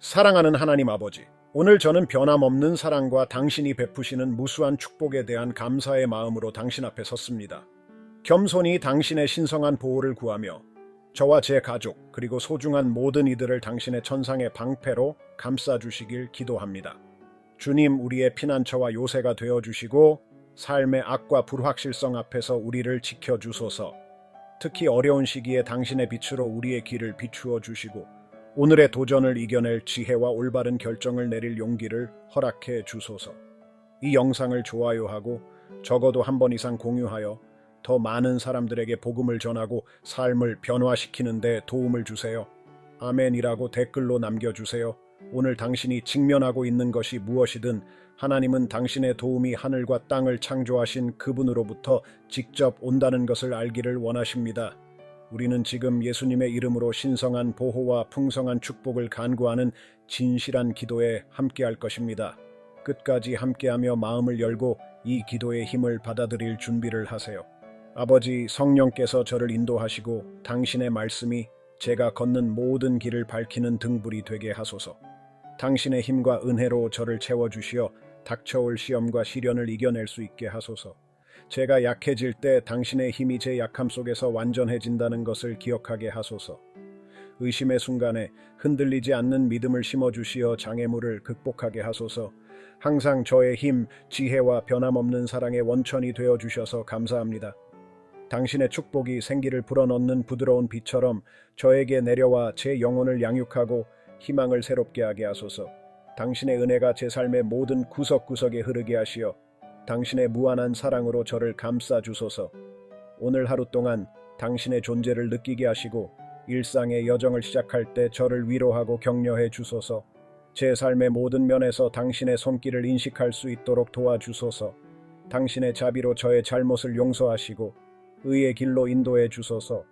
사랑하는 하나님 아버지, 오늘 저는 변함없는 사랑과 당신이 베푸시는 무수한 축복에 대한 감사의 마음으로 당신 앞에 섰습니다. 겸손히 당신의 신성한 보호를 구하며 저와 제 가족 그리고 소중한 모든 이들을 당신의 천상의 방패로 감싸주시길 기도합니다. 주님, 우리의 피난처와 요새가 되어주시고 삶의 악과 불확실성 앞에서 우리를 지켜주소서. 특히 어려운 시기에 당신의 빛으로 우리의 길을 비추어 주시고 오늘의 도전을 이겨낼 지혜와 올바른 결정을 내릴 용기를 허락해 주소서. 이 영상을 좋아요하고 적어도 한 번 이상 공유하여 더 많은 사람들에게 복음을 전하고 삶을 변화시키는 데 도움을 주세요. 아멘이라고 댓글로 남겨주세요. 오늘 당신이 직면하고 있는 것이 무엇이든 하나님은 당신의 도움이 하늘과 땅을 창조하신 그분으로부터 직접 온다는 것을 알기를 원하십니다. 우리는 지금 예수님의 이름으로 신성한 보호와 풍성한 축복을 간구하는 진실한 기도에 함께할 것입니다. 끝까지 함께하며 마음을 열고 이 기도의 힘을 받아들일 준비를 하세요. 아버지, 성령께서 저를 인도하시고 당신의 말씀이 제가 걷는 모든 길을 밝히는 등불이 되게 하소서. 당신의 힘과 은혜로 저를 채워주시어 닥쳐올 시험과 시련을 이겨낼 수 있게 하소서. 제가 약해질 때 당신의 힘이 제 약함 속에서 완전해진다는 것을 기억하게 하소서. 의심의 순간에 흔들리지 않는 믿음을 심어주시어 장애물을 극복하게 하소서. 항상 저의 힘, 지혜와 변함없는 사랑의 원천이 되어주셔서 감사합니다. 당신의 축복이 생기를 불어넣는 부드러운 비처럼 저에게 내려와 제 영혼을 양육하고 희망을 새롭게 하게 하소서. 당신의 은혜가 제 삶의 모든 구석구석에 흐르게 하시어 당신의 무한한 사랑으로 저를 감싸 주소서. 오늘 하루 동안 당신의 존재를 느끼게 하시고 일상의 여정을 시작할 때 저를 위로하고 격려해 주소서. 제 삶의 모든 면에서 당신의 손길을 인식할 수 있도록 도와주소서. 당신의 자비로 저의 잘못을 용서하시고 의의 길로 인도해 주소서.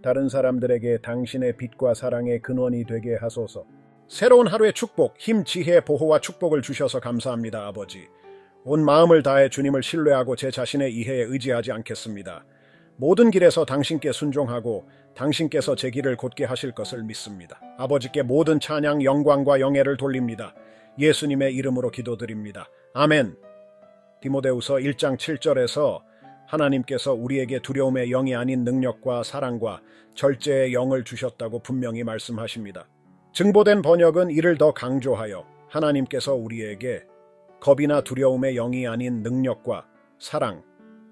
다른 사람들에게 당신의 빛과 사랑의 근원이 되게 하소서. 새로운 하루의 축복, 힘, 지혜, 보호와 축복을 주셔서 감사합니다, 아버지. 온 마음을 다해 주님을 신뢰하고 제 자신의 이해에 의지하지 않겠습니다. 모든 길에서 당신께 순종하고 당신께서 제 길을 곧게 하실 것을 믿습니다. 아버지께 모든 찬양, 영광과 영예를 돌립니다. 예수님의 이름으로 기도드립니다. 아멘. 디모데후서 1장 7절에서 하나님께서 우리에게 두려움의 영이 아닌 능력과 사랑과 절제의 영을 주셨다고 분명히 말씀하십니다. 증보된 번역은 이를 더 강조하여 하나님께서 우리에게 겁이나 두려움의 영이 아닌 능력과 사랑,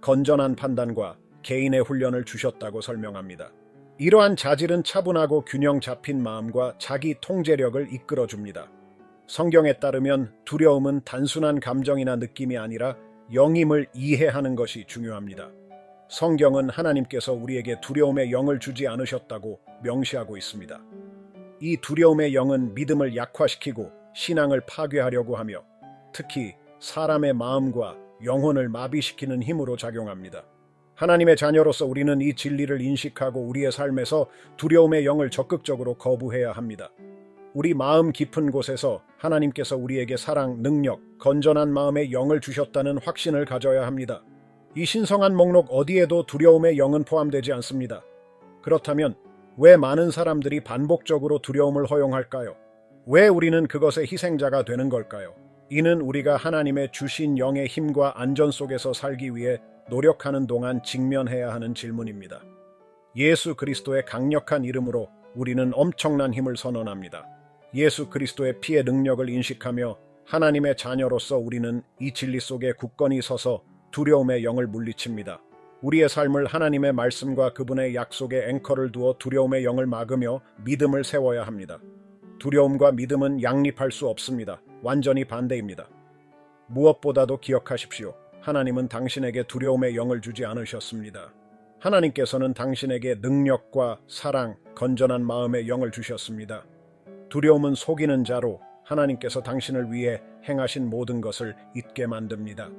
건전한 판단과 개인의 훈련을 주셨다고 설명합니다. 이러한 자질은 차분하고 균형 잡힌 마음과 자기 통제력을 이끌어줍니다. 성경에 따르면 두려움은 단순한 감정이나 느낌이 아니라 영임을 이해하는 것이 중요합니다. 성경은 하나님께서 우리에게 두려움의 영을 주지 않으셨다고 명시하고 있습니다. 이 두려움의 영은 믿음을 약화시키고 신앙을 파괴하려고 하며 특히 사람의 마음과 영혼을 마비시키는 힘으로 작용합니다. 하나님의 자녀로서 우리는 이 진리를 인식하고 우리의 삶에서 두려움의 영을 적극적으로 거부해야 합니다. 우리 마음 깊은 곳에서 하나님께서 우리에게 사랑, 능력, 건전한 마음의 영을 주셨다는 확신을 가져야 합니다. 이 신성한 목록 어디에도 두려움의 영은 포함되지 않습니다. 그렇다면 왜 많은 사람들이 반복적으로 두려움을 허용할까요? 왜 우리는 그것의 희생자가 되는 걸까요? 이는 우리가 하나님의 주신 영의 힘과 안전 속에서 살기 위해 노력하는 동안 직면해야 하는 질문입니다. 예수 그리스도의 강력한 이름으로 우리는 엄청난 힘을 선언합니다. 예수 그리스도의 피의 능력을 인식하며 하나님의 자녀로서 우리는 이 진리 속에 굳건히 서서 두려움의 영을 물리칩니다. 우리의 삶을 하나님의 말씀과 그분의 약속에 앵커를 두어 두려움의 영을 막으며 믿음을 세워야 합니다. 두려움과 믿음은 양립할 수 없습니다. 완전히 반대입니다. 무엇보다도 기억하십시오. 하나님은 당신에게 두려움의 영을 주지 않으셨습니다. 하나님께서는 당신에게 능력과 사랑, 건전한 마음의 영을 주셨습니다. 두려움은 속이는 자로 하나님께서 당신을 위해 행하신 모든 것을 잊게 만듭니다.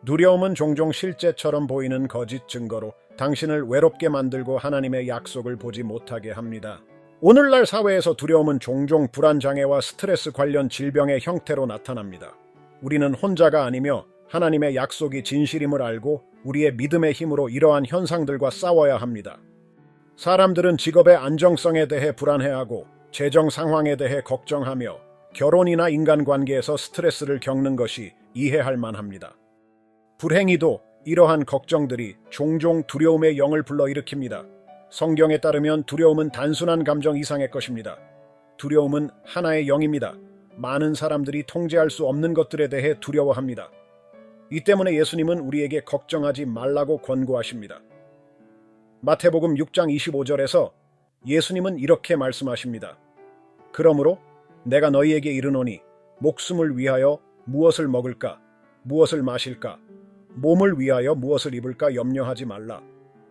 두려움은 종종 실제처럼 보이는 거짓 증거로 당신을 외롭게 만들고 하나님의 약속을 보지 못하게 합니다. 오늘날 사회에서 두려움은 종종 불안장애와 스트레스 관련 질병의 형태로 나타납니다. 우리는 혼자가 아니며 하나님의 약속이 진실임을 알고 우리의 믿음의 힘으로 이러한 현상들과 싸워야 합니다. 사람들은 직업의 안정성에 대해 불안해하고 재정 상황에 대해 걱정하며 결혼이나 인간관계에서 스트레스를 겪는 것이 이해할 만합니다. 불행히도 이러한 걱정들이 종종 두려움의 영을 불러일으킵니다. 성경에 따르면 두려움은 단순한 감정 이상의 것입니다. 두려움은 하나의 영입니다. 많은 사람들이 통제할 수 없는 것들에 대해 두려워합니다. 이 때문에 예수님은 우리에게 걱정하지 말라고 권고하십니다. 마태복음 6장 25절에서 예수님은 이렇게 말씀하십니다. 그러므로 내가 너희에게 이르노니 목숨을 위하여 무엇을 먹을까, 무엇을 마실까, 몸을 위하여 무엇을 입을까 염려하지 말라.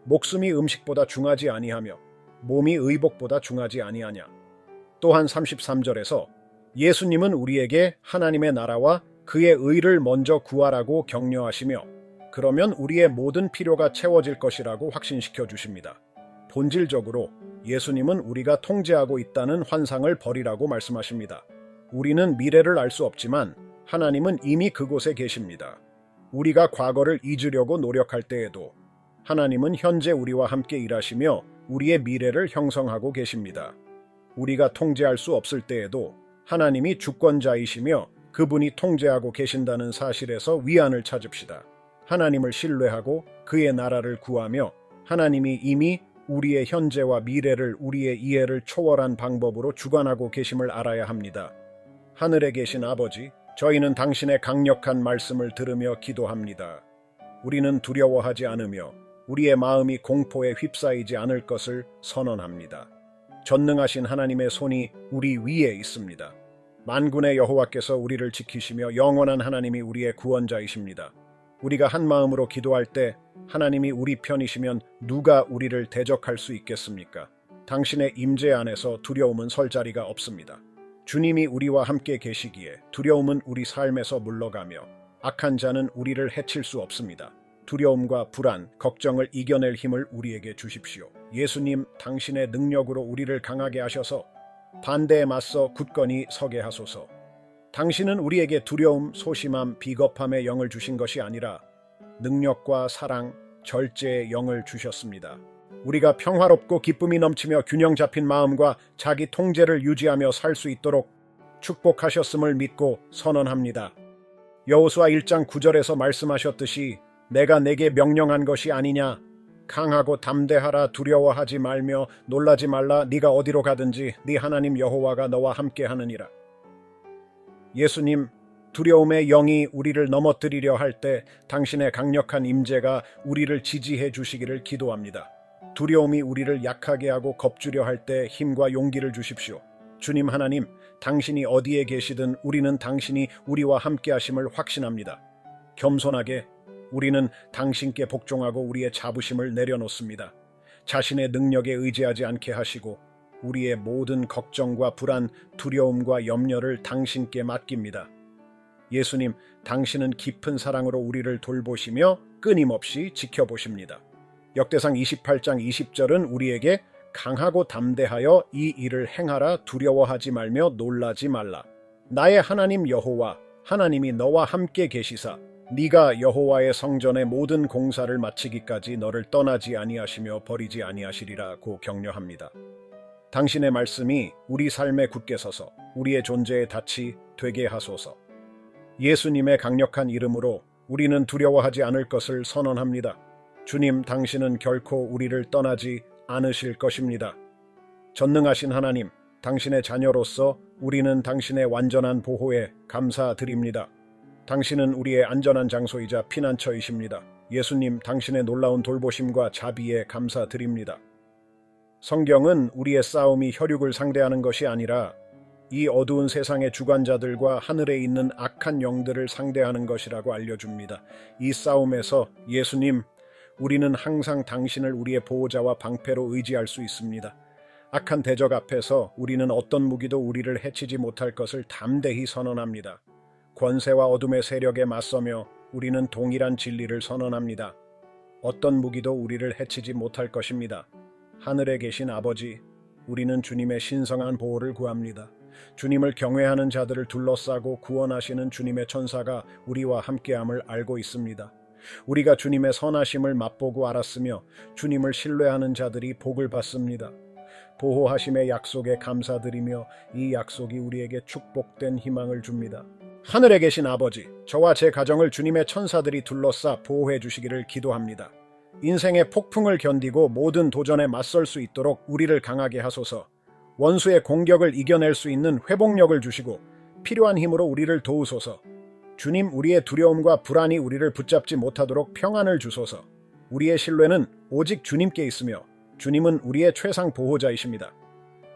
목숨이 음식보다 중하지 아니하며 몸이 의복보다 중하지 아니하냐. 또한 33절에서 예수님은 우리에게 하나님의 나라와 그의 의를 먼저 구하라고 격려하시며 그러면 우리의 모든 필요가 채워질 것이라고 확신시켜 주십니다. 본질적으로 예수님은 우리가 통제하고 있다는 환상을 버리라고 말씀하십니다. 우리는 미래를 알 수 없지만 하나님은 이미 그곳에 계십니다. 우리가 과거를 잊으려고 노력할 때에도 하나님은 현재 우리와 함께 일하시며 우리의 미래를 형성하고 계십니다. 우리가 통제할 수 없을 때에도 하나님이 주권자이시며 그분이 통제하고 계신다는 사실에서 위안을 찾읍시다. 하나님을 신뢰하고 그의 나라를 구하며 하나님이 이미 우리의 현재와 미래를 우리의 이해를 초월한 방법으로 주관하고 계심을 알아야 합니다. 하늘에 계신 아버지, 저희는 당신의 강력한 말씀을 들으며 기도합니다. 우리는 두려워하지 않으며 우리의 마음이 공포에 휩싸이지 않을 것을 선언합니다. 전능하신 하나님의 손이 우리 위에 있습니다. 만군의 여호와께서 우리를 지키시며 영원한 하나님이 우리의 구원자이십니다. 우리가 한 마음으로 기도할 때 하나님이 우리 편이시면 누가 우리를 대적할 수 있겠습니까? 당신의 임재 안에서 두려움은 설 자리가 없습니다. 주님이 우리와 함께 계시기에 두려움은 우리 삶에서 물러가며 악한 자는 우리를 해칠 수 없습니다. 두려움과 불안, 걱정을 이겨낼 힘을 우리에게 주십시오. 예수님, 당신의 능력으로 우리를 강하게 하셔서 반대에 맞서 굳건히 서게 하소서. 당신은 우리에게 두려움, 소심함, 비겁함의 영을 주신 것이 아니라 능력과 사랑, 절제의 영을 주셨습니다. 우리가 평화롭고 기쁨이 넘치며 균형 잡힌 마음과 자기 통제를 유지하며 살 수 있도록 축복하셨음을 믿고 선언합니다. 여호수아 1장 9절에서 말씀하셨듯이 내가 내게 명령한 것이 아니냐. 강하고 담대하라. 두려워하지 말며 놀라지 말라. 네가 어디로 가든지 네 하나님 여호와가 너와 함께 하느니라. 예수님, 두려움의 영이 우리를 넘어뜨리려 할 때 당신의 강력한 임재가 우리를 지지해 주시기를 기도합니다. 두려움이 우리를 약하게 하고 겁주려 할 때 힘과 용기를 주십시오. 주님 하나님, 당신이 어디에 계시든 우리는 당신이 우리와 함께 하심을 확신합니다. 겸손하게 우리는 당신께 복종하고 우리의 자부심을 내려놓습니다. 자신의 능력에 의지하지 않게 하시고 우리의 모든 걱정과 불안, 두려움과 염려를 당신께 맡깁니다. 예수님, 당신은 깊은 사랑으로 우리를 돌보시며 끊임없이 지켜보십니다. 역대상 28장 20절은 우리에게 강하고 담대하여 이 일을 행하라. 두려워하지 말며 놀라지 말라. 나의 하나님 여호와, 하나님이 너와 함께 계시사 네가 여호와의 성전의 모든 공사를 마치기까지 너를 떠나지 아니하시며 버리지 아니하시리라고 격려합니다. 당신의 말씀이 우리 삶에 굳게 서서 우리의 존재에 닻이 되게 하소서. 예수님의 강력한 이름으로 우리는 두려워하지 않을 것을 선언합니다. 주님, 당신은 결코 우리를 떠나지 않으실 것입니다. 전능하신 하나님, 당신의 자녀로서 우리는 당신의 완전한 보호에 감사드립니다. 당신은 우리의 안전한 장소이자 피난처이십니다. 예수님, 당신의 놀라운 돌보심과 자비에 감사드립니다. 성경은 우리의 싸움이 혈육을 상대하는 것이 아니라 이 어두운 세상의 주관자들과 하늘에 있는 악한 영들을 상대하는 것이라고 알려줍니다. 이 싸움에서 예수님, 우리는 항상 당신을 우리의 보호자와 방패로 의지할 수 있습니다. 악한 대적 앞에서 우리는 어떤 무기도 우리를 해치지 못할 것을 담대히 선언합니다. 권세와 어둠의 세력에 맞서며 우리는 동일한 진리를 선언합니다. 어떤 무기도 우리를 해치지 못할 것입니다. 하늘에 계신 아버지, 우리는 주님의 신성한 보호를 구합니다. 주님을 경외하는 자들을 둘러싸고 구원하시는 주님의 천사가 우리와 함께함을 알고 있습니다. 우리가 주님의 선하심을 맛보고 알았으며 주님을 신뢰하는 자들이 복을 받습니다. 보호하심의 약속에 감사드리며 이 약속이 우리에게 축복된 희망을 줍니다. 하늘에 계신 아버지, 저와 제 가정을 주님의 천사들이 둘러싸 보호해 주시기를 기도합니다. 인생의 폭풍을 견디고 모든 도전에 맞설 수 있도록 우리를 강하게 하소서. 원수의 공격을 이겨낼 수 있는 회복력을 주시고 필요한 힘으로 우리를 도우소서. 주님, 우리의 두려움과 불안이 우리를 붙잡지 못하도록 평안을 주소서. 우리의 신뢰는 오직 주님께 있으며 주님은 우리의 최상 보호자이십니다.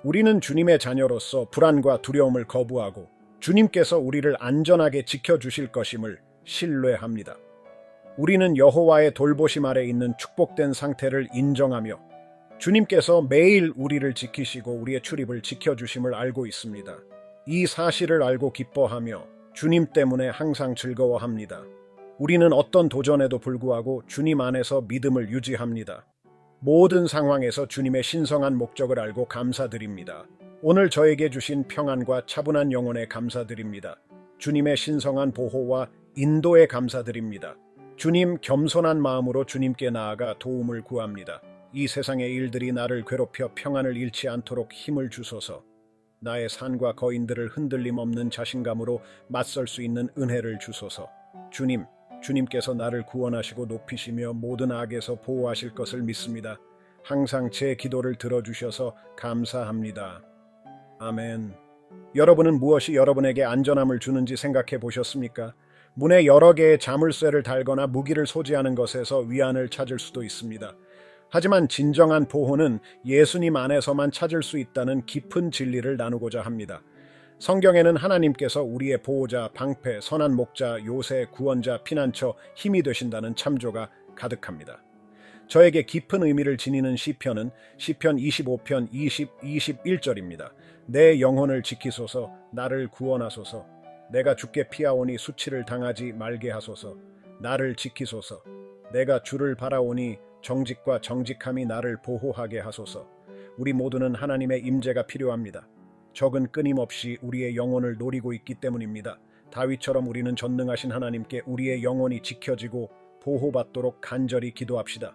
우리는 주님의 자녀로서 불안과 두려움을 거부하고 주님께서 우리를 안전하게 지켜주실 것임을 신뢰합니다. 우리는 여호와의 돌보심 아래 있는 축복된 상태를 인정하며 주님께서 매일 우리를 지키시고 우리의 출입을 지켜주심을 알고 있습니다. 이 사실을 알고 기뻐하며 주님 때문에 항상 즐거워합니다. 우리는 어떤 도전에도 불구하고 주님 안에서 믿음을 유지합니다. 모든 상황에서 주님의 신성한 목적을 알고 감사드립니다. 오늘 저에게 주신 평안과 차분한 영혼에 감사드립니다. 주님의 신성한 보호와 인도에 감사드립니다. 주님, 겸손한 마음으로 주님께 나아가 도움을 구합니다. 이 세상의 일들이 나를 괴롭혀 평안을 잃지 않도록 힘을 주소서. 나의 산과 거인들을 흔들림 없는 자신감으로 맞설 수 있는 은혜를 주소서. 주님께서 나를 구원하시고 높이시며 모든 악에서 보호하실 것을 믿습니다. 항상 제 기도를 들어주셔서 감사합니다. 아멘. 여러분은 무엇이 여러분에게 안전함을 주는지 생각해 보셨습니까? 문에 여러 개의 자물쇠를 달거나 무기를 소지하는 것에서 위안을 찾을 수도 있습니다. 하지만 진정한 보호는 예수님 안에서만 찾을 수 있다는 깊은 진리를 나누고자 합니다. 성경에는 하나님께서 우리의 보호자, 방패, 선한 목자, 요새, 구원자, 피난처, 힘이 되신다는 참조가 가득합니다. 저에게 깊은 의미를 지니는 시편은 시편 25편 21절입니다. 내 영혼을 지키소서, 나를 구원하소서. 내가 주께 피하오니 수치를 당하지 말게 하소서. 나를 지키소서. 내가 주를 바라오니 정직과 정직함이 나를 보호하게 하소서. 우리 모두는 하나님의 임재가 필요합니다. 적은 끊임없이 우리의 영혼을 노리고 있기 때문입니다. 다윗처럼 우리는 전능하신 하나님께 우리의 영혼이 지켜지고 보호받도록 간절히 기도합시다.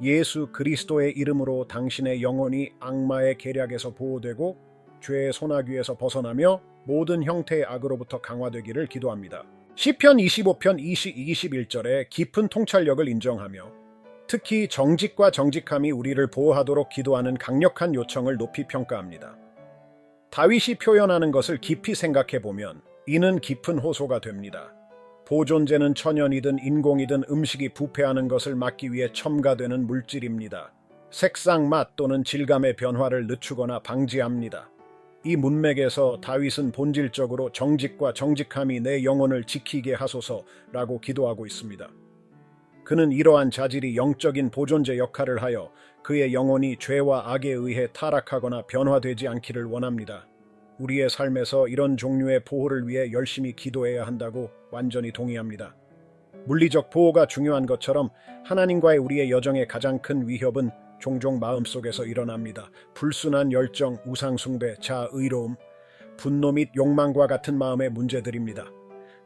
예수 그리스도의 이름으로 당신의 영혼이 악마의 계략에서 보호되고 죄의 소나귀에서 벗어나며 모든 형태의 악으로부터 강화되기를 기도합니다. 시편 25편 21절에 깊은 통찰력을 인정하며 특히 정직과 정직함이 우리를 보호하도록 기도하는 강력한 요청을 높이 평가합니다. 다윗이 표현하는 것을 깊이 생각해 보면 이는 깊은 호소가 됩니다. 보존제는 천연이든 인공이든 음식이 부패하는 것을 막기 위해 첨가되는 물질입니다. 색상, 맛 또는 질감의 변화를 늦추거나 방지합니다. 이 문맥에서 다윗은 본질적으로 정직과 정직함이 내 영혼을 지키게 하소서라고 기도하고 있습니다. 그는 이러한 자질이 영적인 보존제 역할을 하여 그의 영혼이 죄와 악에 의해 타락하거나 변화되지 않기를 원합니다. 우리의 삶에서 이런 종류의 보호를 위해 열심히 기도해야 한다고 완전히 동의합니다. 물리적 보호가 중요한 것처럼 하나님과의 우리의 여정의 가장 큰 위협은 종종 마음속에서 일어납니다. 불순한 열정, 우상숭배, 자의로움, 분노 및 욕망과 같은 마음의 문제들입니다.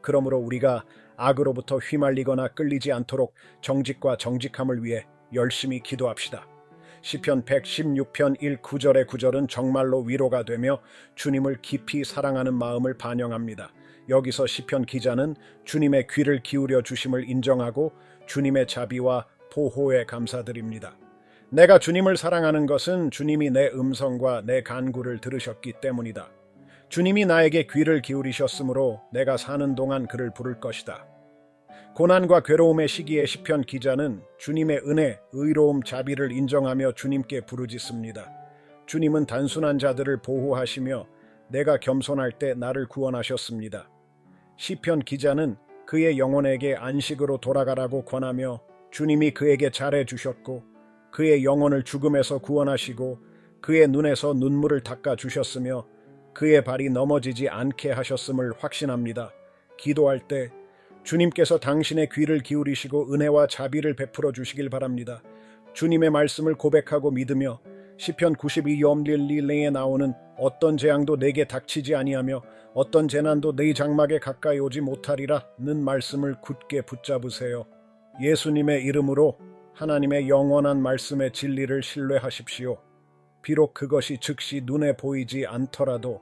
그러므로 우리가 악으로부터 휘말리거나 끌리지 않도록 정직과 정직함을 위해 열심히 기도합시다. 시편 116편 1-9절의 9절은 정말로 위로가 되며 주님을 깊이 사랑하는 마음을 반영합니다. 여기서 시편 기자는 주님의 귀를 기울여 주심을 인정하고 주님의 자비와 보호에 감사드립니다. 내가 주님을 사랑하는 것은 주님이 내 음성과 내 간구를 들으셨기 때문이다. 주님이 나에게 귀를 기울이셨으므로 내가 사는 동안 그를 부를 것이다. 고난과 괴로움의 시기에 시편 기자는 주님의 은혜, 의로움, 자비를 인정하며 주님께 부르짖습니다. 주님은 단순한 자들을 보호하시며 내가 겸손할 때 나를 구원하셨습니다. 시편 기자는 그의 영혼에게 안식으로 돌아가라고 권하며 주님이 그에게 잘해 주셨고 그의 영혼을 죽음에서 구원하시고 그의 눈에서 눈물을 닦아 주셨으며 그의 발이 넘어지지 않게 하셨음을 확신합니다. 기도할 때 주님께서 당신의 귀를 기울이시고 은혜와 자비를 베풀어 주시길 바랍니다. 주님의 말씀을 고백하고 믿으며 시편 92:1-2에 나오는 어떤 재앙도 내게 닥치지 아니하며 어떤 재난도 내 장막에 가까이 오지 못하리라는 말씀을 굳게 붙잡으세요. 예수님의 이름으로 하나님의 영원한 말씀의 진리를 신뢰하십시오. 비록 그것이 즉시 눈에 보이지 않더라도.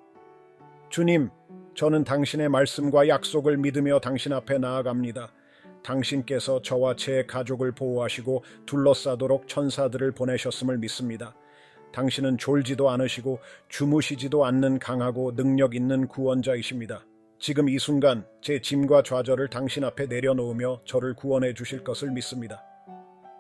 주님, 저는 당신의 말씀과 약속을 믿으며 당신 앞에 나아갑니다. 당신께서 저와 제 가족을 보호하시고 둘러싸도록 천사들을 보내셨음을 믿습니다. 당신은 졸지도 않으시고 주무시지도 않는 강하고 능력 있는 구원자이십니다. 지금 이 순간 제 짐과 좌절을 당신 앞에 내려놓으며 저를 구원해 주실 것을 믿습니다.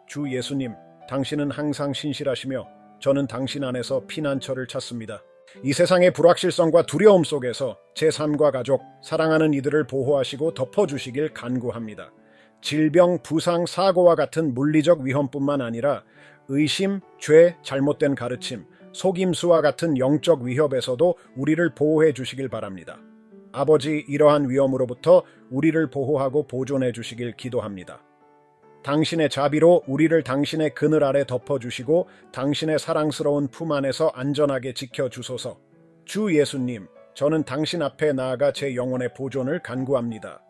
주 예수님, 당신은 항상 신실하시며 저는 당신 안에서 피난처를 찾습니다. 이 세상의 불확실성과 두려움 속에서 제 삶과 가족, 사랑하는 이들을 보호하시고 덮어주시길 간구합니다. 질병, 부상, 사고와 같은 물리적 위험뿐만 아니라 의심, 죄, 잘못된 가르침, 속임수와 같은 영적 위협에서도 우리를 보호해 주시길 바랍니다. 아버지, 이러한 위험으로부터 우리를 보호하고 보존해 주시길 기도합니다. 당신의 자비로 우리를 당신의 그늘 아래 덮어주시고 당신의 사랑스러운 품 안에서 안전하게 지켜주소서. 주 예수님, 저는 당신 앞에 나아가 제 영혼의 보존을 간구합니다.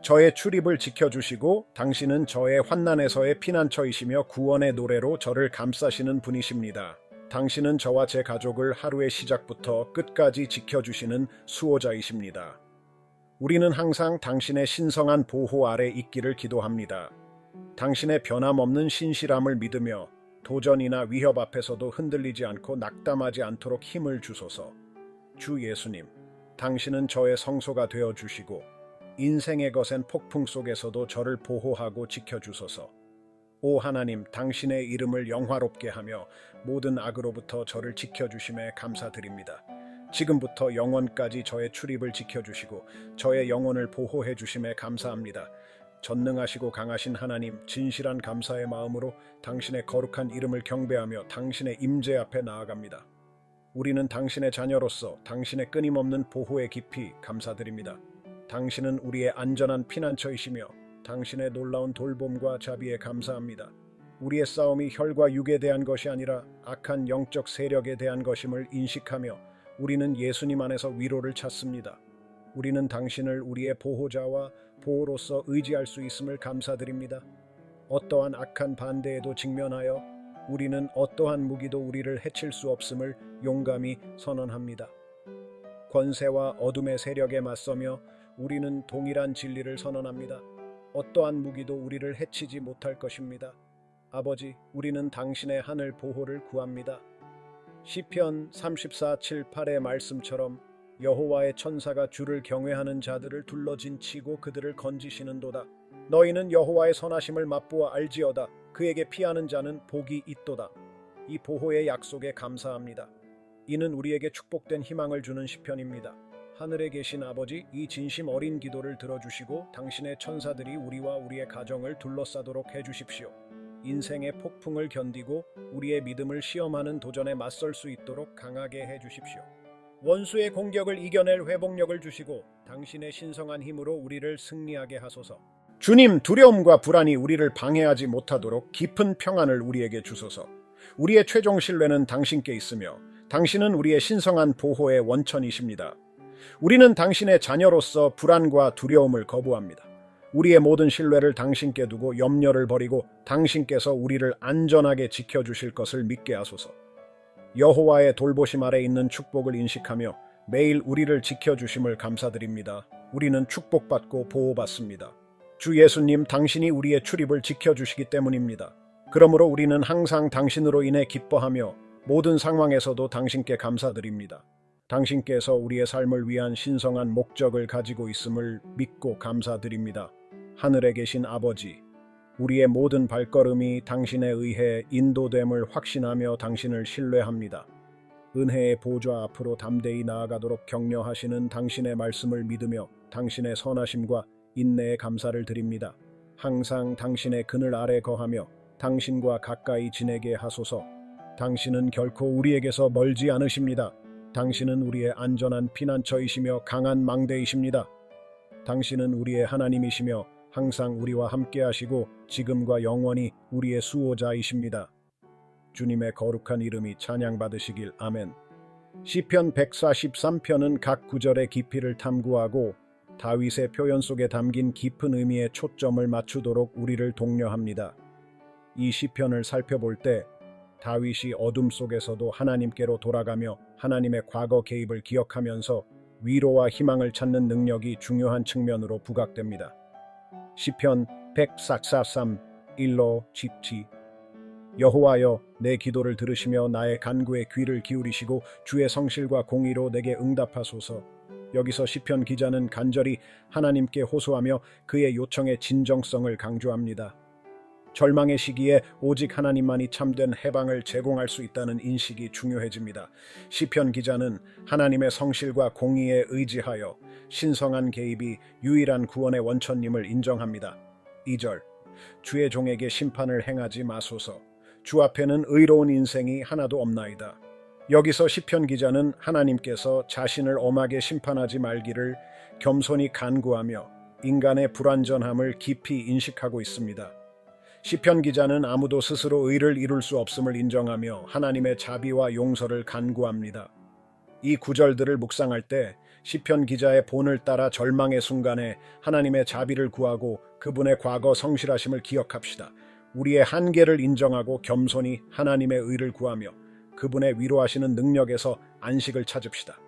저의 출입을 지켜주시고 당신은 저의 환난에서의 피난처이시며 구원의 노래로 저를 감싸시는 분이십니다. 당신은 저와 제 가족을 하루의 시작부터 끝까지 지켜주시는 수호자이십니다. 우리는 항상 당신의 신성한 보호 아래 있기를 기도합니다. 당신의 변함없는 신실함을 믿으며 도전이나 위협 앞에서도 흔들리지 않고 낙담하지 않도록 힘을 주소서. 주 예수님, 당신은 저의 성소가 되어주시고 인생의 거센 폭풍 속에서도 저를 보호하고 지켜주소서. 오 하나님, 당신의 이름을 영화롭게 하며 모든 악으로부터 저를 지켜주심에 감사드립니다. 지금부터 영원까지 저의 출입을 지켜주시고 저의 영혼을 보호해 주심에 감사합니다. 전능하시고 강하신 하나님, 진실한 감사의 마음으로 당신의 거룩한 이름을 경배하며 당신의 임재 앞에 나아갑니다. 우리는 당신의 자녀로서 당신의 끊임없는 보호에 깊이 감사드립니다. 당신은 우리의 안전한 피난처이시며 당신의 놀라운 돌봄과 자비에 감사합니다. 우리의 싸움이 혈과 육에 대한 것이 아니라 악한 영적 세력에 대한 것임을 인식하며 우리는 예수님 안에서 위로를 찾습니다. 우리는 당신을 우리의 보호자와 보호로서 의지할 수 있음을 감사드립니다. 어떠한 악한 반대에도 직면하여 우리는 어떠한 무기도 우리를 해칠 수 없음을 용감히 선언합니다. 권세와 어둠의 세력에 맞서며 우리는 동일한 진리를 선언합니다. 어떠한 무기도 우리를 해치지 못할 것입니다. 아버지, 우리는 당신의 하늘 보호를 구합니다. 시편 34:7-8의 말씀처럼 여호와의 천사가 주를 경외하는 자들을 둘러진 치고 그들을 건지시는도다. 너희는 여호와의 선하심을 맛보아 알지어다. 그에게 피하는 자는 복이 있도다. 이 보호의 약속에 감사합니다. 이는 우리에게 축복된 희망을 주는 시편입니다. 하늘에 계신 아버지, 이 진심 어린 기도를 들어주시고 당신의 천사들이 우리와 우리의 가정을 둘러싸도록 해주십시오. 인생의 폭풍을 견디고 우리의 믿음을 시험하는 도전에 맞설 수 있도록 강하게 해주십시오. 원수의 공격을 이겨낼 회복력을 주시고 당신의 신성한 힘으로 우리를 승리하게 하소서. 주님, 두려움과 불안이 우리를 방해하지 못하도록 깊은 평안을 우리에게 주소서. 우리의 최종 신뢰는 당신께 있으며 당신은 우리의 신성한 보호의 원천이십니다. 우리는 당신의 자녀로서 불안과 두려움을 거부합니다. 우리의 모든 신뢰를 당신께 두고 염려를 버리고 당신께서 우리를 안전하게 지켜주실 것을 믿게 하소서. 여호와의 돌보심 아래 있는 축복을 인식하며 매일 우리를 지켜주심을 감사드립니다. 우리는 축복받고 보호받습니다. 주 예수님, 당신이 우리의 출입을 지켜주시기 때문입니다. 그러므로 우리는 항상 당신으로 인해 기뻐하며 모든 상황에서도 당신께 감사드립니다. 당신께서 우리의 삶을 위한 신성한 목적을 가지고 있음을 믿고 감사드립니다. 하늘에 계신 아버지, 우리의 모든 발걸음이 당신에 의해 인도됨을 확신하며 당신을 신뢰합니다. 은혜의 보좌 앞으로 담대히 나아가도록 격려하시는 당신의 말씀을 믿으며 당신의 선하심과 인내에 감사를 드립니다. 항상 당신의 그늘 아래 거하며 당신과 가까이 지내게 하소서. 당신은 결코 우리에게서 멀지 않으십니다. 당신은 우리의 안전한 피난처이시며 강한 망대이십니다. 당신은 우리의 하나님이시며 항상 우리와 함께 하시고 지금과 영원히 우리의 수호자이십니다. 주님의 거룩한 이름이 찬양받으시길. 아멘. 시편 143편은 각 구절의 깊이를 탐구하고 다윗의 표현 속에 담긴 깊은 의미에 초점을 맞추도록 우리를 독려합니다. 이 시편을 살펴볼 때 다윗이 어둠 속에서도 하나님께로 돌아가며 하나님의 과거 개입을 기억하면서 위로와 희망을 찾는 능력이 중요한 측면으로 부각됩니다. 시편 143 1로 17 여호와여 내 기도를 들으시며 나의 간구에 귀를 기울이시고 주의 성실과 공의로 내게 응답하소서. 여기서 시편 기자는 간절히 하나님께 호소하며 그의 요청의 진정성을 강조합니다. 절망의 시기에 오직 하나님만이 참된 해방을 제공할 수 있다는 인식이 중요해집니다. 시편 기자는 하나님의 성실과 공의에 의지하여 신성한 개입이 유일한 구원의 원천임을 인정합니다. 2절 주의 종에게 심판을 행하지 마소서. 주 앞에는 의로운 인생이 하나도 없나이다. 여기서 시편 기자는 하나님께서 자신을 엄하게 심판하지 말기를 겸손히 간구하며 인간의 불완전함을 깊이 인식하고 있습니다. 시편 기자는 아무도 스스로 의를 이룰 수 없음을 인정하며 하나님의 자비와 용서를 간구합니다. 이 구절들을 묵상할 때 시편 기자의 본을 따라 절망의 순간에 하나님의 자비를 구하고 그분의 과거 성실하심을 기억합시다. 우리의 한계를 인정하고 겸손히 하나님의 의를 구하며 그분의 위로하시는 능력에서 안식을 찾읍시다.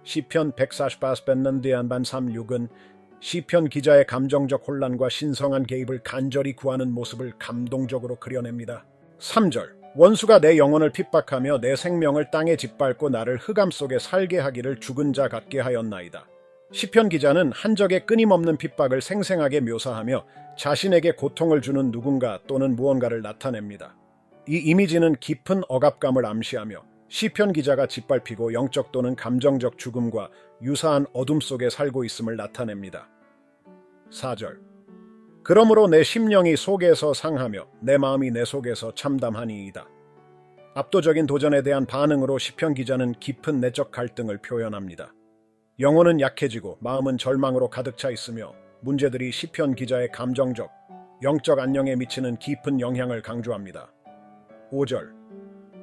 시편 148편 대한반 36은 시편 기자의 감정적 혼란과 신성한 개입을 간절히 구하는 모습을 감동적으로 그려냅니다. 3절 원수가 내 영혼을 핍박하며 내 생명을 땅에 짓밟고 나를 흑암 속에 살게 하기를 죽은 자 같게 하였나이다. 시편 기자는 한적의 끊임없는 핍박을 생생하게 묘사하며 자신에게 고통을 주는 누군가 또는 무언가를 나타냅니다. 이 이미지는 깊은 억압감을 암시하며 시편 기자가 짓밟히고 영적 또는 감정적 죽음과 유사한 어둠 속에 살고 있음을 나타냅니다. 4절 그러므로 내 심령이 속에서 상하며 내 마음이 내 속에서 참담하니이다. 압도적인 도전에 대한 반응으로 시편 기자는 깊은 내적 갈등을 표현합니다. 영혼은 약해지고 마음은 절망으로 가득 차 있으며 문제들이 시편 기자의 감정적, 영적 안녕에 미치는 깊은 영향을 강조합니다. 5절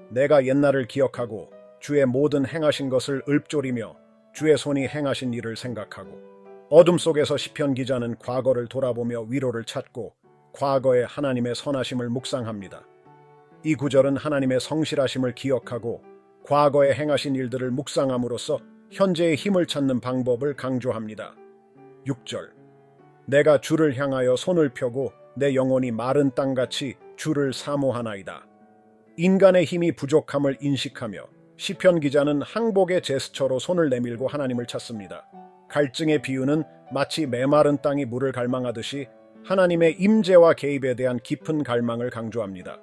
내가 옛날을 기억하고 주의 모든 행하신 것을 읊조리며 주의 손이 행하신 일을 생각하고 어둠 속에서 시편 기자는 과거를 돌아보며 위로를 찾고 과거의 하나님의 선하심을 묵상합니다. 이 구절은 하나님의 성실하심을 기억하고 과거에 행하신 일들을 묵상함으로써 현재의 힘을 찾는 방법을 강조합니다. 6절 내가 주를 향하여 손을 펴고 내 영혼이 마른 땅같이 주를 사모하나이다. 인간의 힘이 부족함을 인식하며 시편 기자는 항복의 제스처로 손을 내밀고 하나님을 찾습니다. 갈증의 비유는 마치 메마른 땅이 물을 갈망하듯이 하나님의 임재와 개입에 대한 깊은 갈망을 강조합니다.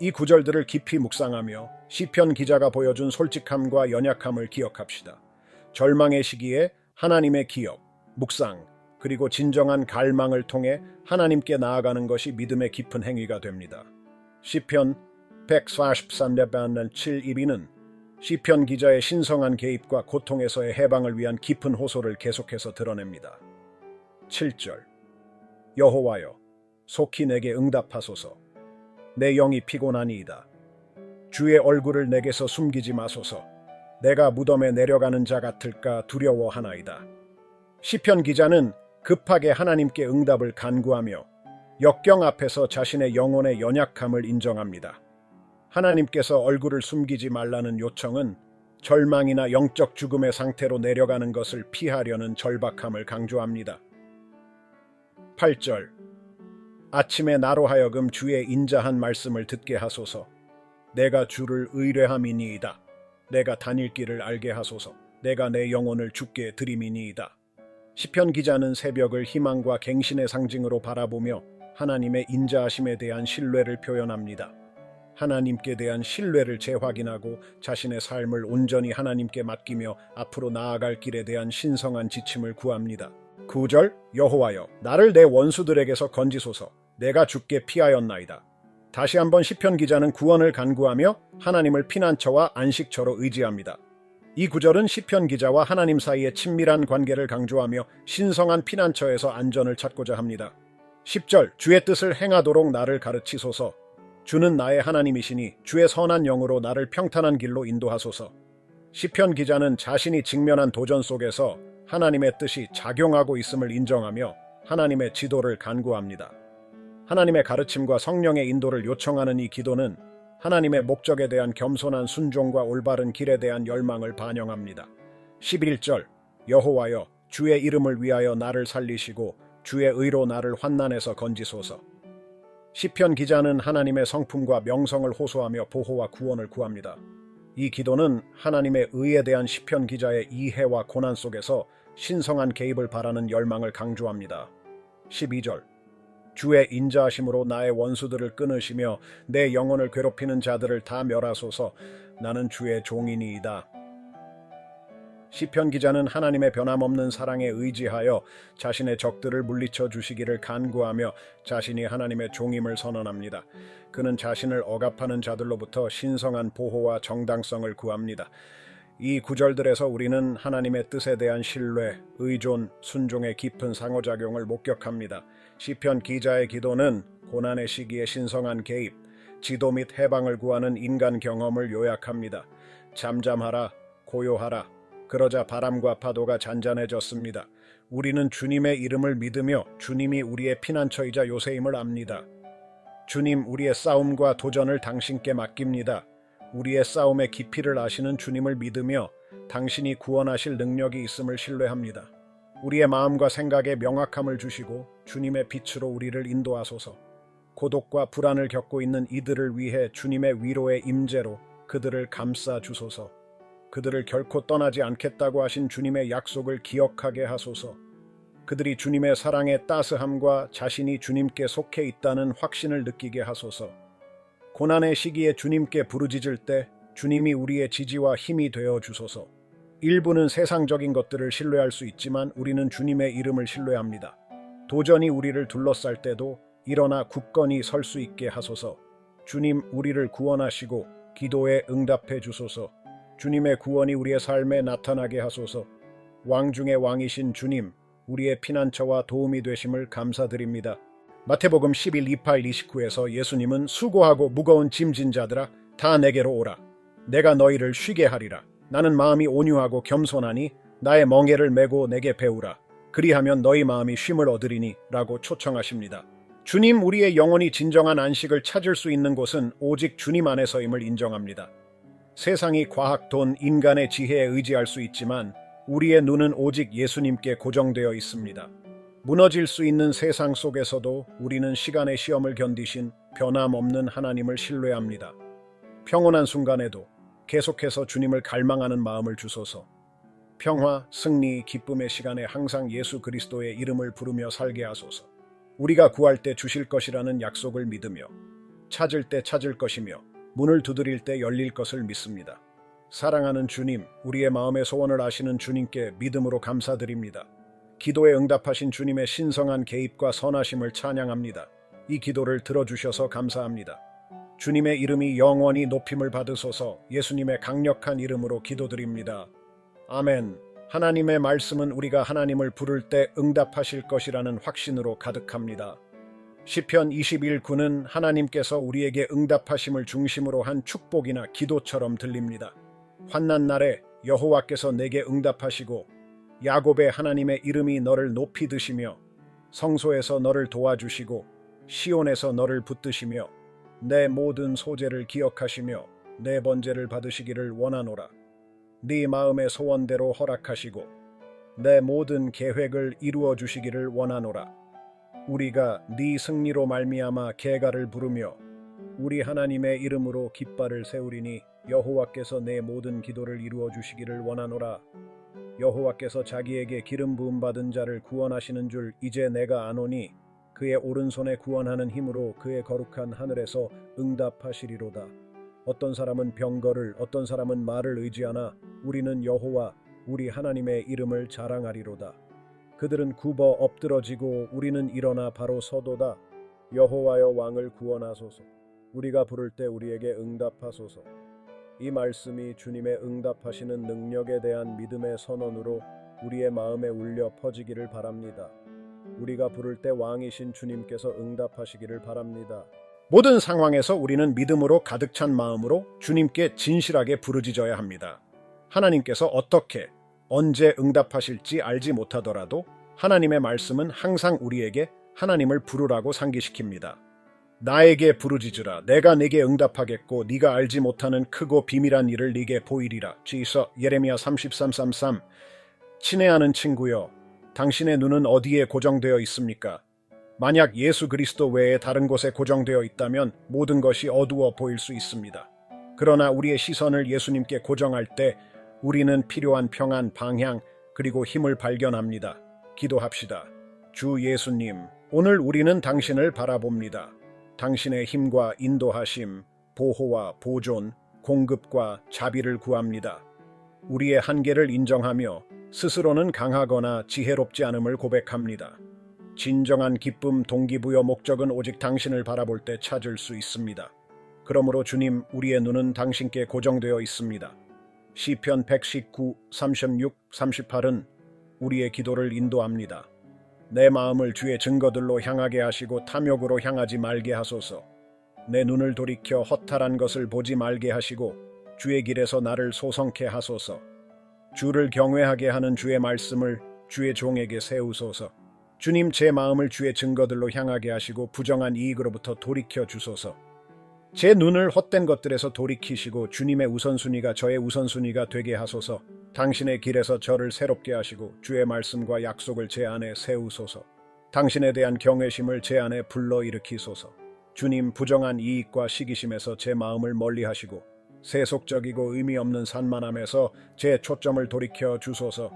이 구절들을 깊이 묵상하며 시편 기자가 보여준 솔직함과 연약함을 기억합시다. 절망의 시기에 하나님의 기억, 묵상, 그리고 진정한 갈망을 통해 하나님께 나아가는 것이 믿음의 깊은 행위가 됩니다. 시편 143편 7-2는 시편 기자의 신성한 개입과 고통에서의 해방을 위한 깊은 호소를 계속해서 드러냅니다. 7절 여호와여 속히 내게 응답하소서. 내 영이 피곤하니이다. 주의 얼굴을 내게서 숨기지 마소서. 내가 무덤에 내려가는 자 같을까 두려워하나이다. 시편 기자는 급하게 하나님께 응답을 간구하며 역경 앞에서 자신의 영혼의 연약함을 인정합니다. 하나님께서 얼굴을 숨기지 말라는 요청은 절망이나 영적 죽음의 상태로 내려가는 것을 피하려는 절박함을 강조합니다. 8절 아침에 나로 하여금 주의 인자한 말씀을 듣게 하소서. 내가 주를 의뢰함이니이다. 내가 다닐 길을 알게 하소서. 내가 내 영혼을 주께 드림이니이다. 시편 기자는 새벽을 희망과 갱신의 상징으로 바라보며 하나님의 인자하심에 대한 신뢰를 표현합니다. 하나님께 대한 신뢰를 재확인하고 자신의 삶을 온전히 하나님께 맡기며 앞으로 나아갈 길에 대한 신성한 지침을 구합니다. 9절 여호와여 나를 내 원수들에게서 건지소서. 내가 주께 피하였나이다. 다시 한번 시편 기자는 구원을 간구하며 하나님을 피난처와 안식처로 의지합니다. 이 구절은 시편 기자와 하나님 사이의 친밀한 관계를 강조하며 신성한 피난처에서 안전을 찾고자 합니다. 10절 주의 뜻을 행하도록 나를 가르치소서. 주는 나의 하나님이시니 주의 선한 영으로 나를 평탄한 길로 인도하소서. 시편 기자는 자신이 직면한 도전 속에서 하나님의 뜻이 작용하고 있음을 인정하며 하나님의 지도를 간구합니다. 하나님의 가르침과 성령의 인도를 요청하는 이 기도는 하나님의 목적에 대한 겸손한 순종과 올바른 길에 대한 열망을 반영합니다. 11절 여호와여 주의 이름을 위하여 나를 살리시고 주의 의로 나를 환난에서 건지소서. 시편 기자는 하나님의 성품과 명성을 호소하며 보호와 구원을 구합니다. 이 기도는 하나님의 의에 대한 시편 기자의 이해와 고난 속에서 신성한 개입을 바라는 열망을 강조합니다. 12절 주의 인자하심으로 나의 원수들을 끊으시며 내 영혼을 괴롭히는 자들을 다 멸하소서. 나는 주의 종이니이다. 시편 기자는 하나님의 변함없는 사랑에 의지하여 자신의 적들을 물리쳐 주시기를 간구하며 자신이 하나님의 종임을 선언합니다. 그는 자신을 억압하는 자들로부터 신성한 보호와 정당성을 구합니다. 이 구절들에서 우리는 하나님의 뜻에 대한 신뢰, 의존, 순종의 깊은 상호작용을 목격합니다. 시편 기자의 기도는 고난의 시기에 신성한 개입, 지도 및 해방을 구하는 인간 경험을 요약합니다. 잠잠하라, 고요하라. 그러자 바람과 파도가 잔잔해졌습니다. 우리는 주님의 이름을 믿으며 주님이 우리의 피난처이자 요새임을 압니다. 주님, 우리의 싸움과 도전을 당신께 맡깁니다. 우리의 싸움의 깊이를 아시는 주님을 믿으며 당신이 구원하실 능력이 있음을 신뢰합니다. 우리의 마음과 생각에 명확함을 주시고 주님의 빛으로 우리를 인도하소서. 고독과 불안을 겪고 있는 이들을 위해 주님의 위로의 임재로 그들을 감싸 주소서. 그들을 결코 떠나지 않겠다고 하신 주님의 약속을 기억하게 하소서. 그들이 주님의 사랑의 따스함과 자신이 주님께 속해 있다는 확신을 느끼게 하소서. 고난의 시기에 주님께 부르짖을 때 주님이 우리의 지지와 힘이 되어 주소서. 일부는 세상적인 것들을 신뢰할 수 있지만 우리는 주님의 이름을 신뢰합니다. 도전이 우리를 둘러쌀 때도 일어나 굳건히 설 수 있게 하소서. 주님, 우리를 구원하시고 기도에 응답해 주소서. 주님의 구원이 우리의 삶에 나타나게 하소서. 왕 중의 왕이신 주님, 우리의 피난처와 도움이 되심을 감사드립니다. 마태복음 11, 28, 29에서 예수님은 수고하고 무거운 짐진 자들아 다 내게로 오라. 내가 너희를 쉬게 하리라. 나는 마음이 온유하고 겸손하니 나의 멍에를 메고 내게 배우라. 그리하면 너희 마음이 쉼을 얻으리니 라고 초청하십니다. 주님, 우리의 영혼이 진정한 안식을 찾을 수 있는 곳은 오직 주님 안에서임을 인정합니다. 세상이 과학, 돈, 인간의 지혜에 의지할 수 있지만 우리의 눈은 오직 예수님께 고정되어 있습니다. 무너질 수 있는 세상 속에서도 우리는 시간의 시험을 견디신 변함없는 하나님을 신뢰합니다. 평온한 순간에도 계속해서 주님을 갈망하는 마음을 주소서. 평화, 승리, 기쁨의 시간에 항상 예수 그리스도의 이름을 부르며 살게 하소서. 우리가 구할 때 주실 것이라는 약속을 믿으며 찾을 때 찾을 것이며 문을 두드릴 때 열릴 것을 믿습니다. 사랑하는 주님, 우리의 마음의 소원을 아시는 주님께 믿음으로 감사드립니다. 기도에 응답하신 주님의 신성한 개입과 선하심을 찬양합니다. 이 기도를 들어주셔서 감사합니다. 주님의 이름이 영원히 높임을 받으소서. 예수님의 강력한 이름으로 기도드립니다. 아멘. 하나님의 말씀은 우리가 하나님을 부를 때 응답하실 것이라는 확신으로 가득합니다. 시편 21구는 하나님께서 우리에게 응답하심을 중심으로 한 축복이나 기도처럼 들립니다. 환난 날에 여호와께서 내게 응답하시고 야곱의 하나님의 이름이 너를 높이 드시며 성소에서 너를 도와주시고 시온에서 너를 붙드시며 내 모든 소재를 기억하시며 내 번제를 받으시기를 원하노라. 네 마음의 소원대로 허락하시고 내 모든 계획을 이루어 주시기를 원하노라. 우리가 네 승리로 말미암아 계가를 부르며 우리 하나님의 이름으로 깃발을 세우리니 여호와께서 내 모든 기도를 이루어 주시기를 원하노라. 여호와께서 자기에게 기름 부음 받은 자를 구원하시는 줄 이제 내가 아노니 그의 오른손에 구원하는 힘으로 그의 거룩한 하늘에서 응답하시리로다. 어떤 사람은 병거를, 어떤 사람은 말을 의지하나 우리는 여호와 우리 하나님의 이름을 자랑하리로다. 그들은 굽어 엎드러지고 우리는 일어나 바로 서도다. 여호와여, 왕을 구원하소서. 우리가 부를 때 우리에게 응답하소서. 이 말씀이 주님의 응답하시는 능력에 대한 믿음의 선언으로 우리의 마음에 울려 퍼지기를 바랍니다. 우리가 부를 때 왕이신 주님께서 응답하시기를 바랍니다. 모든 상황에서 우리는 믿음으로 가득 찬 마음으로 주님께 진실하게 부르짖어야 합니다. 하나님께서 어떻게, 언제 응답하실지 알지 못하더라도 하나님의 말씀은 항상 우리에게 하나님을 부르라고 상기시킵니다. 나에게 부르짖으라. 내가 네게 응답하겠고 네가 알지 못하는 크고 비밀한 일을 네게 보이리라. 지서 예레미야 33:33. 친애하는 친구여, 당신의 눈은 어디에 고정되어 있습니까? 만약 예수 그리스도 외에 다른 곳에 고정되어 있다면 모든 것이 어두워 보일 수 있습니다. 그러나 우리의 시선을 예수님께 고정할 때 우리는 필요한 평안, 방향, 그리고 힘을 발견합니다. 기도합시다. 주 예수님, 오늘 우리는 당신을 바라봅니다. 당신의 힘과 인도하심, 보호와 보존, 공급과 자비를 구합니다. 우리의 한계를 인정하며 스스로는 강하거나 지혜롭지 않음을 고백합니다. 진정한 기쁨, 동기부여, 목적은 오직 당신을 바라볼 때 찾을 수 있습니다. 그러므로 주님, 우리의 눈은 당신께 고정되어 있습니다. 시편 119, 36, 38은 우리의 기도를 인도합니다. 내 마음을 주의 증거들로 향하게 하시고 탐욕으로 향하지 말게 하소서. 내 눈을 돌이켜 허탈한 것을 보지 말게 하시고 주의 길에서 나를 소성케 하소서. 주를 경외하게 하는 주의 말씀을 주의 종에게 세우소서. 주님, 제 마음을 주의 증거들로 향하게 하시고 부정한 이익으로부터 돌이켜 주소서. 제 눈을 헛된 것들에서 돌이키시고 주님의 우선순위가 저의 우선순위가 되게 하소서. 당신의 길에서 저를 새롭게 하시고 주의 말씀과 약속을 제 안에 세우소서. 당신에 대한 경외심을 제 안에 불러일으키소서. 주님, 부정한 이익과 시기심에서 제 마음을 멀리하시고 세속적이고 의미 없는 산만함에서 제 초점을 돌이켜 주소서.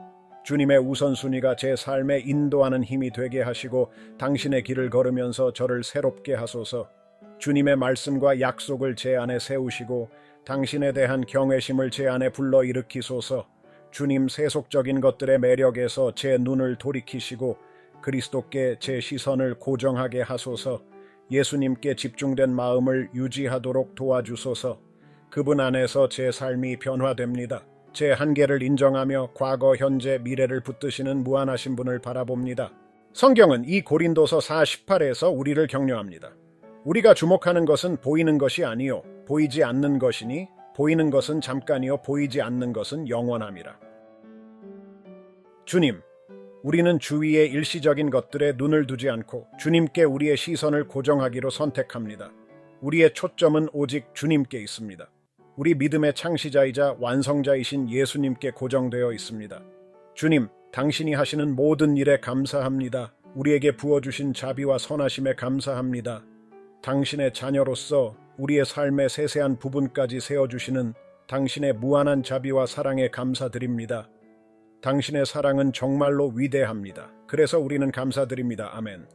주님의 우선순위가 제 삶에 인도하는 힘이 되게 하시고 당신의 길을 걸으면서 저를 새롭게 하소서. 주님의 말씀과 약속을 제 안에 세우시고 당신에 대한 경외심을 제 안에 불러일으키소서. 주님, 세속적인 것들의 매력에서 제 눈을 돌이키시고 그리스도께 제 시선을 고정하게 하소서. 예수님께 집중된 마음을 유지하도록 도와주소서. 그분 안에서 제 삶이 변화됩니다. 제 한계를 인정하며 과거, 현재, 미래를 붙드시는 무한하신 분을 바라봅니다. 성경은 이 고린도서 4:18에서 우리를 격려합니다. 우리가 주목하는 것은 보이는 것이 아니요 보이지 않는 것이니 보이는 것은 잠깐이요 보이지 않는 것은 영원함이라. 주님, 우리는 주위의 일시적인 것들에 눈을 두지 않고 주님께 우리의 시선을 고정하기로 선택합니다. 우리의 초점은 오직 주님께 있습니다. 우리 믿음의 창시자이자 완성자이신 예수님께 고정되어 있습니다. 주님, 당신이 하시는 모든 일에 감사합니다. 우리에게 부어주신 자비와 선하심에 감사합니다. 당신의 자녀로서 우리의 삶의 세세한 부분까지 세워주시는 당신의 무한한 자비와 사랑에 감사드립니다. 당신의 사랑은 정말로 위대합니다. 그래서 우리는 감사드립니다. 아멘.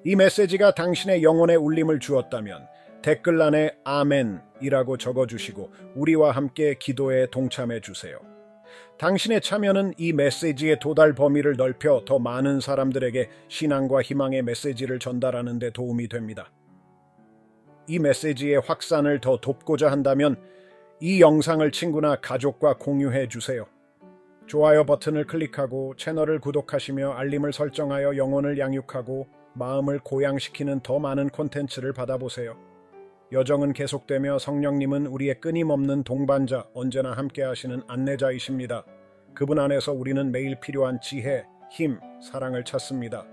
이 메시지가 당신의 영혼에 울림을 주었다면 댓글란에 아멘이라고 적어주시고 우리와 함께 기도에 동참해 주세요. 당신의 참여는 이 메시지의 도달 범위를 넓혀 더 많은 사람들에게 신앙과 희망의 메시지를 전달하는 데 도움이 됩니다. 이 메시지의 확산을 더 돕고자 한다면 이 영상을 친구나 가족과 공유해 주세요. 좋아요 버튼을 클릭하고 채널을 구독하시며 알림을 설정하여 영혼을 양육하고 마음을 고양시키는 더 많은 콘텐츠를 받아보세요. 여정은 계속되며 성령님은 우리의 끊임없는 동반자, 언제나 함께 하시는 안내자이십니다. 그분 안에서 우리는 매일 필요한 지혜, 힘, 사랑을 찾습니다.